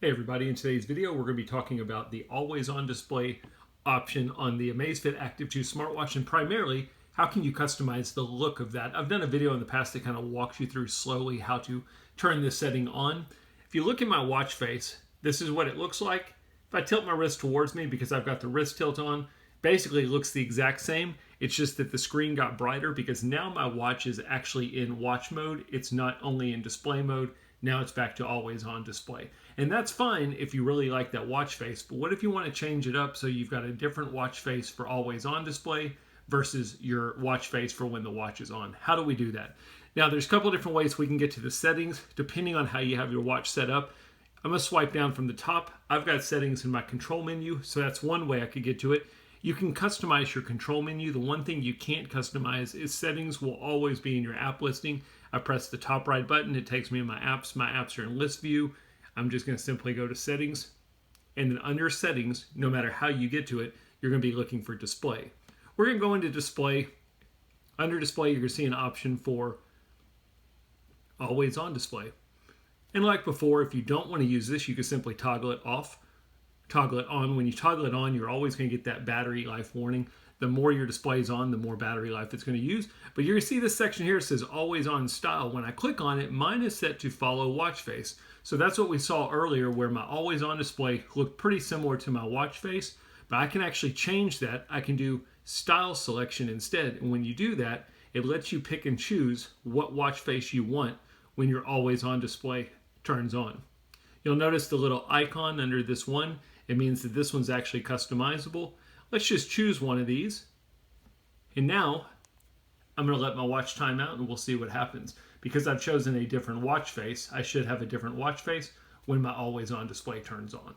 Hey everybody, in today's video we're going to be talking about the always on display option on the Amazfit Active 2 smartwatch, and primarily how can you customize the look of that. I've done a video in the past that kind of walks you through slowly how to turn this setting on. If you look at my watch face, this is what it looks like. If I tilt my wrist towards me because I've got the wrist tilt on, basically it looks the exact same. It's just that the screen got brighter because now my watch is actually in watch mode. It's not only in display mode. Now it's back to always on display. And that's fine if you really like that watch face, but what if you want to change it up so you've got a different watch face for always on display versus your watch face for when the watch is on? How do we do that? Now there's a couple of different ways we can get to the settings depending on how you have your watch set up. I'm going to swipe down from the top. I've got settings in my control menu, so that's one way I could get to it. You can customize your control menu. The one thing you can't customize is settings will always be in your app listing. I press the top right button, it takes me to my apps. My apps are in list view. I'm just going to simply go to settings, and then under settings, no matter how you get to it, you're going to be looking for display. We're going to go into display. Under display, you're going to see an option for always on display. And like before, if you don't want to use this, you can simply toggle it off, toggle it on. When you toggle it on, you're always going to get that battery life warning. The more your display is on, the more battery life it's going to use. But you're going to see this section here says always on style. When I click on it, mine is set to follow watch face. So that's what we saw earlier where my always on display looked pretty similar to my watch face, but I can actually change that. I can do style selection instead. And when you do that, it lets you pick and choose what watch face you want when your always on display turns on. You'll notice the little icon under this one. It means that this one's actually customizable. Let's just choose one of these. And now I'm going to let my watch time out and we'll see what happens. Because I've chosen a different watch face, I should have a different watch face when my always on display turns on.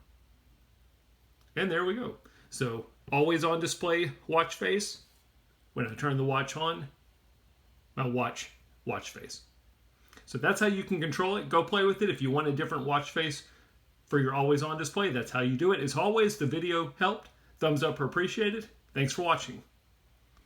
And there we go. So always on display watch face. When I turn the watch on, my watch face. So that's how you can control it. Go play with it. If you want a different watch face for your always on display, that's how you do it. As always, the video helped. Thumbs up are appreciated. Thanks for watching.